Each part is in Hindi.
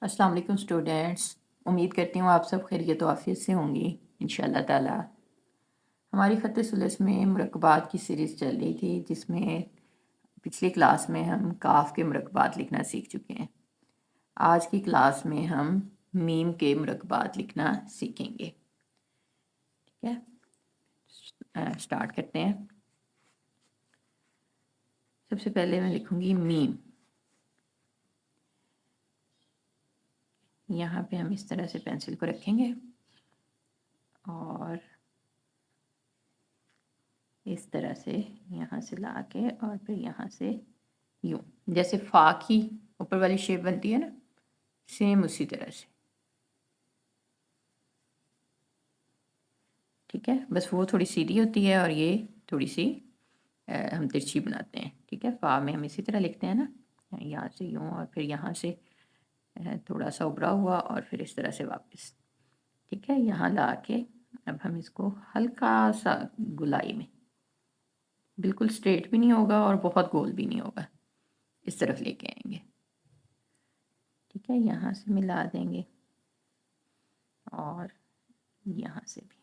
अस्सलाम वालेकुम स्टूडेंट्स। उम्मीद करती हूँ आप सब खैरियत व आफियत से होंगी इंशाअल्लाह ताला। हमारी ख़त सुलस में मुरक्कबात की सीरीज़ चल रही थी, जिसमें पिछली क्लास में हम काफ के मुरक्कबात लिखना सीख चुके हैं। आज की क्लास में हम मीम के मुरक्कबात लिखना सीखेंगे। ठीक है, स्टार्ट करते हैं। सबसे पहले मैं लिखूंगी मीम। यहाँ पे हम इस तरह से पेंसिल को रखेंगे और इस तरह से यहाँ से ला के और फिर यहाँ से यूँ, जैसे फा की ऊपर वाली शेप बनती है ना, सेम उसी तरह से। ठीक है, बस वो थोड़ी सीधी होती है और ये थोड़ी सी हम तिरछी बनाते हैं। ठीक है, फा में हम इसी तरह लिखते हैं ना, यहाँ से यूँ और फिर यहाँ से थोड़ा सा उभरा हुआ और फिर इस तरह से वापस। ठीक है, यहाँ ला के अब हम इसको हल्का सा गुलाई में, बिल्कुल स्ट्रेट भी नहीं होगा और बहुत गोल भी नहीं होगा, इस तरफ लेके आएंगे। ठीक है, यहाँ से मिला देंगे और यहाँ से भी।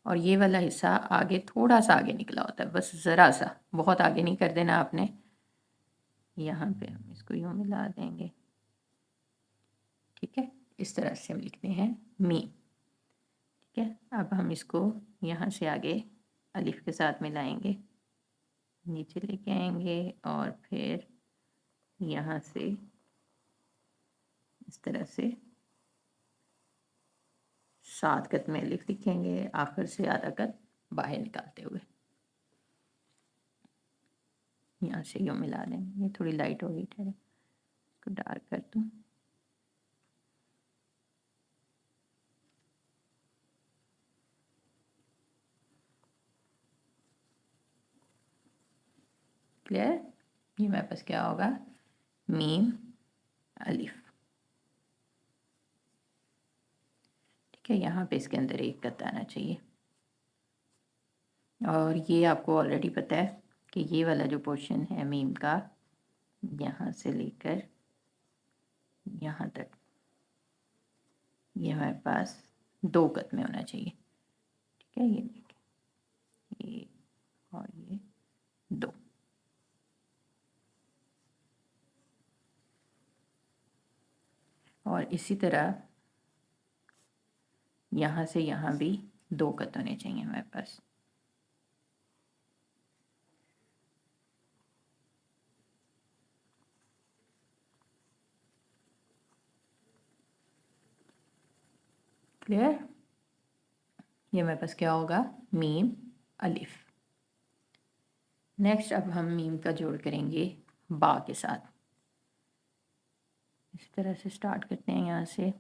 और ये वाला हिस्सा आगे, थोड़ा सा आगे निकला होता है, बस ज़रा सा, बहुत आगे नहीं कर देना आपने। यहाँ पे हम इसको यूँ मिला देंगे। ठीक है, इस तरह से हम लिखते हैं मी। ठीक है, अब हम इसको यहाँ से आगे अलिफ के साथ मिलाएंगे, नीचे लेके आएंगे और फिर यहाँ से इस तरह से 7 कत में अलिफ लिखेंगे, आखिर से आधा कत बाहर निकालते हुए यहाँ से यूँ मिला देंगे। ये थोड़ी लाइट होगी, ठहरे इसको डार्क कर दूँ। क्लियर? ये मेरे पास क्या होगा, मीम अलिफ। ठीक है, यहाँ पे इसके अंदर एक कत आना चाहिए। और ये आपको ऑलरेडी पता है कि ये वाला जो पोर्शन है मीम का, यहाँ से लेकर यहाँ तक, ये हमारे पास 2 कत में होना चाहिए। ठीक है, ये देखिए, ये और ये 2। और इसी तरह यहाँ से यहाँ भी 2 कत होने चाहिए हमारे पास। क्लियर? ये मेरे पास क्या होगा, मीम अलिफ। नेक्स्ट अब हम मीम का जोड़ करेंगे बा के साथ। इस तरह से स्टार्ट करते हैं यहाँ से,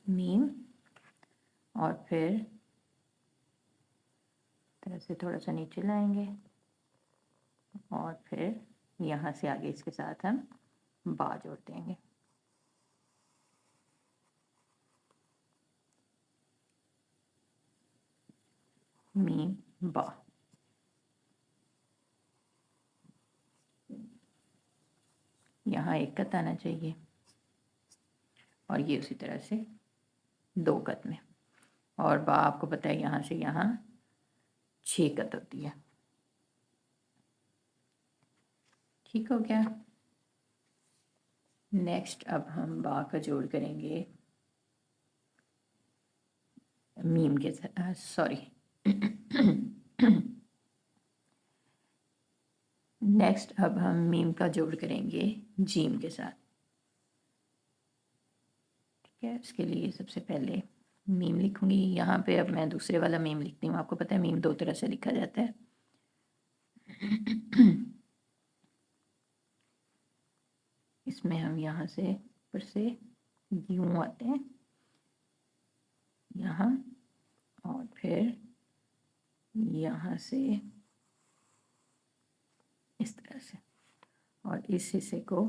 मीम, और फिर तरह से थोड़ा सा नीचे लाएंगे और फिर यहाँ से आगे इसके साथ हम बा जोड़ देंगे। मीम बा। यहाँ एक कत आना चाहिए और ये उसी तरह से 2 कत में। और बा आपको पता है यहाँ से यहाँ 6 कत होती है। ठीक हो गया। नेक्स्ट अब हम बा का जोड़ करेंगे मीम के साथ, सॉरी नेक्स्ट अब हम मीम का जोड़ करेंगे जीम के साथ। ठीक है, इसके लिए सबसे पहले मीम लिखूंगी। यहाँ पे अब मैं दूसरे वाला मीम लिखती हूँ। आपको पता है मीम 2 तरह से लिखा जाता है। इसमें हम यहाँ से ऊपर से यूँ आते हैं यहाँ, और फिर यहाँ से इस तरह से, और इस हिस्से को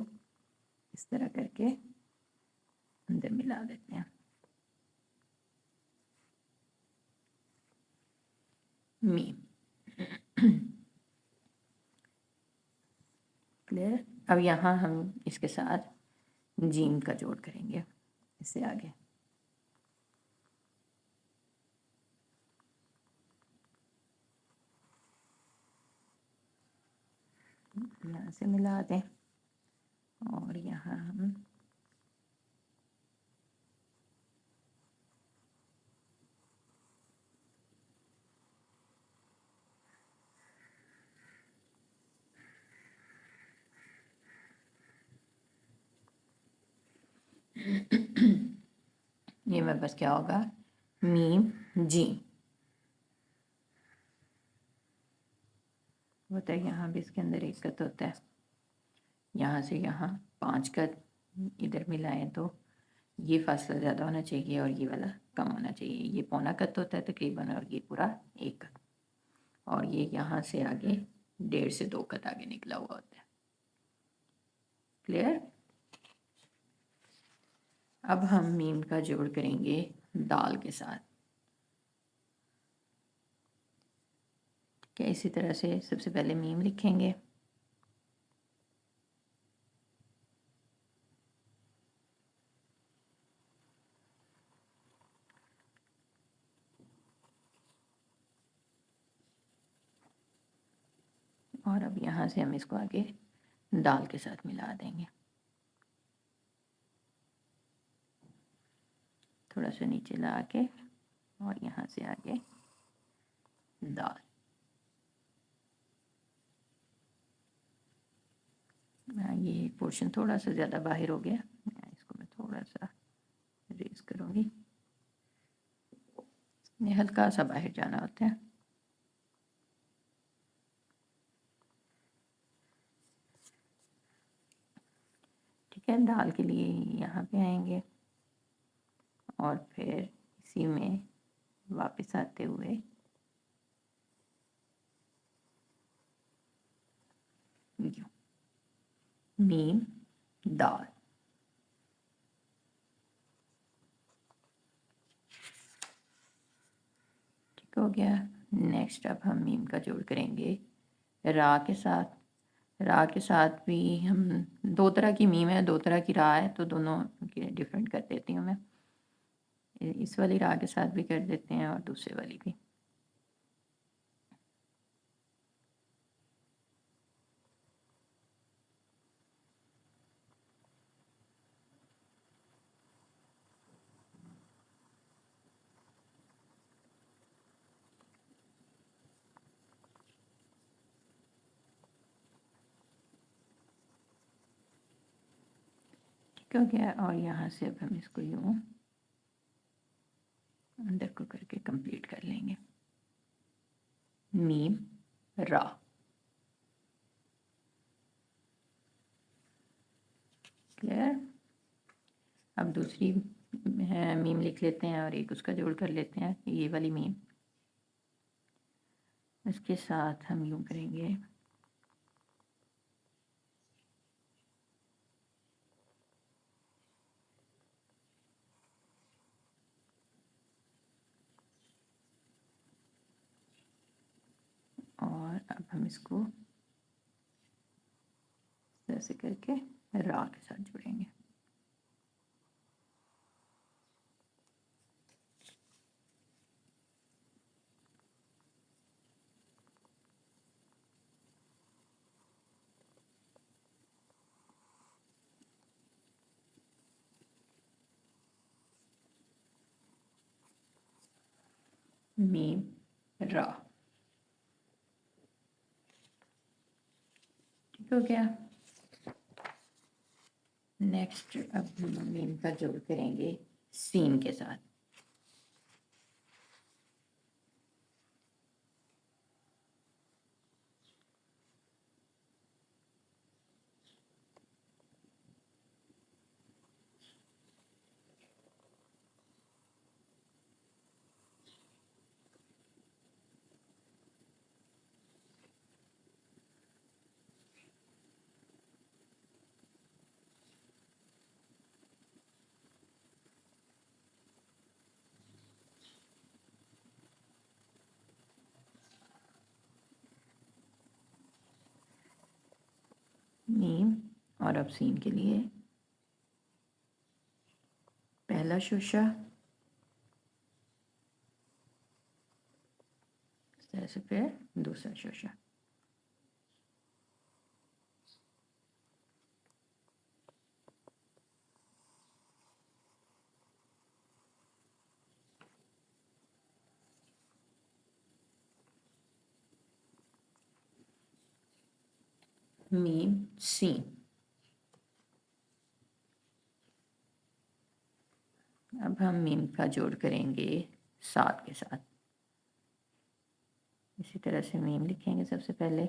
इस तरह करके अंदर मिला देते हैं। मीम। क्लियर। अब यहाँ हम इसके साथ जीम का जोड़ करेंगे इससे आगे। यहाँ से मिला दें और यहाँ हम ये मेरे पास क्या होगा, मीम जी होता है। यहाँ भी इसके अंदर एक कत होता है, यहाँ से यहाँ 5 कत इधर मिलाएं तो ये फासला ज़्यादा होना चाहिए और ये वाला कम होना चाहिए। ये पौना कत होता है तकरीबन और ये पूरा 1 कत, और ये यहाँ से आगे 1.5 से 2 कत आगे निकला हुआ होता है। क्लियर। अब हम मीम का जोड़ करेंगे दाल के साथ। क्या इसी तरह से सबसे पहले मीम लिखेंगे, और अब यहाँ से हम इसको आगे दाल के साथ मिला देंगे। थोड़ा सा नीचे ला के और यहाँ से आगे दाल। ये पोर्शन थोड़ा सा ज़्यादा बाहर हो गया, इसको मैं थोड़ा सा रेज करूँगी। ये हल्का सा बाहर जाना होता है। ठीक है, दाल के लिए यहाँ पे आएंगे और फिर इसी में वापस आते हुए मीम दाल। ठीक हो गया। नेक्स्ट अब हम मीम का जोड़ करेंगे रा के साथ। रा के साथ भी हम 2 तरह की मीम है, 2 तरह की रा है, तो दोनों के डिफरेंट कर देती हूँ मैं। इस वाली रा के साथ भी कर देते हैं और दूसरे वाली भी। ठीक हो गया। और यहाँ से अब हम इसको यूँ अंदर को करके कंप्लीट कर लेंगे। मीम रा। क्लियर। अब दूसरी मीम लिख लेते हैं और एक उसका जोड़ कर लेते हैं, ये वाली मीम। इसके साथ हम यूँ करेंगे और अब हम इसको ऐसे करके रा के साथ जोड़ेंगे। मीम रा। ठीक हो गया। नेक्स्ट अब हम मीम का जोड़ करेंगे सीन के साथ। मीम और अब सीन के लिए पहला शोशा, इस तरह से फिर दूसरा शोशा। Meme scene. अब हम मीम का जोड़ करेंगे सात के साथ। इसी तरह से मीम लिखेंगे सबसे पहले,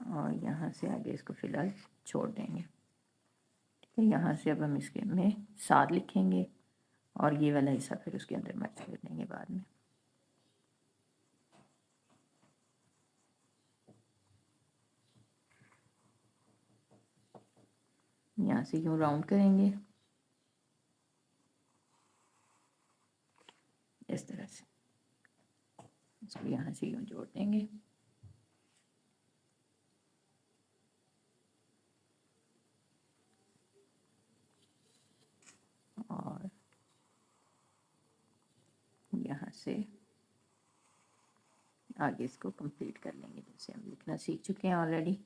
और यहाँ से आगे इसको फ़िलहाल छोड़ देंगे। ठीक है, यहाँ से अब हम इसके में सात लिखेंगे और ये वाला हिस्सा फिर उसके अंदर मर्ज कर देंगे बाद में। यहाँ से यूँ राउंड करेंगे इस तरह से, इसको यहाँ से यूँ जोड़ देंगे। और यहाँ से आगे इसको कंप्लीट कर लेंगे जैसे हम लिखना सीख चुके हैं ऑलरेडी।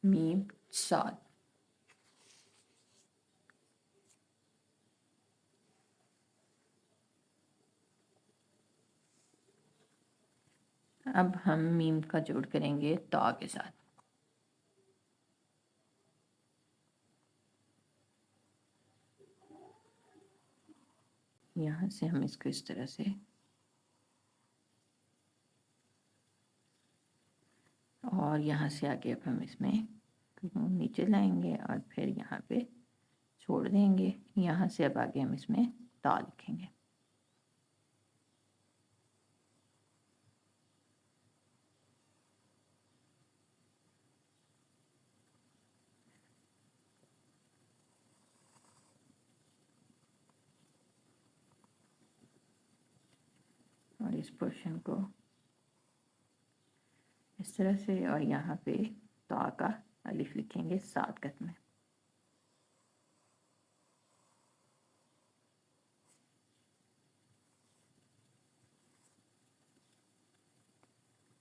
मीम सात। अब हम मीम का जोड़ करेंगे ता के साथ। यहाँ से हम इसको इस तरह से, और यहाँ से आगे अब हम इसमें नीचे लाएंगे और फिर यहाँ पे छोड़ देंगे। यहाँ से अब आगे हम इसमें ता लिखेंगे। और इस पोर्शन को इस तरह से, और यहाँ पे ता का अलिफ लिखेंगे सात कत में।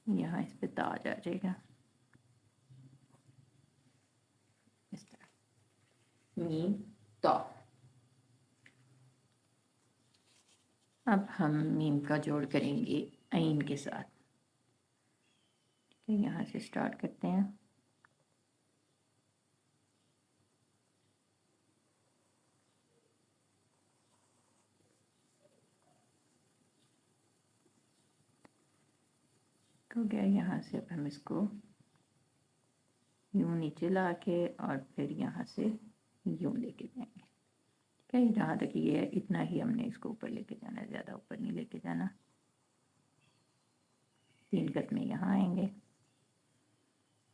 यहाँ इस पे ता आ जाएगा इस तरह, मीम ता। अब हम मीम का जोड़ करेंगे ऐन के साथ। ठीक है, यहाँ से स्टार्ट करते हैं। हो गया। यहाँ से अब हम इसको यूँ नीचे ला के और फिर यहाँ से यूँ लेके जाएंगे। ठीक है, जहाँ तक ये है इतना ही हमने इसको ऊपर लेके जाना है, ज़्यादा ऊपर नहीं लेके जाना। तीन कत में यहाँ आएंगे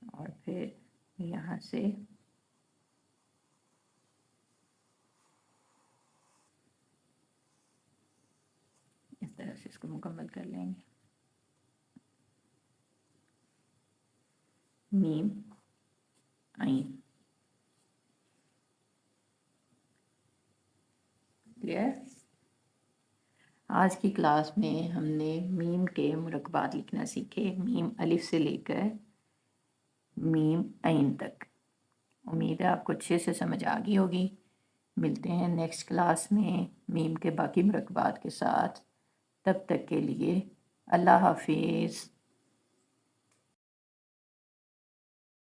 और फिर यहाँ से इस तरह से इसको मुकम्मल कर लेंगे। मीम ऐन। क्लियर। आज की क्लास में हमने मीम के मुरक्बात लिखना सीखे, मीम अलिफ से लेकर मीम ऐन तक। उम्मीद है आपको अच्छे से समझ आ गई होगी। मिलते हैं नेक्स्ट क्लास में मीम के बाकी मुरक्बात के साथ। तब तक के लिए अल्लाह हाफिज़।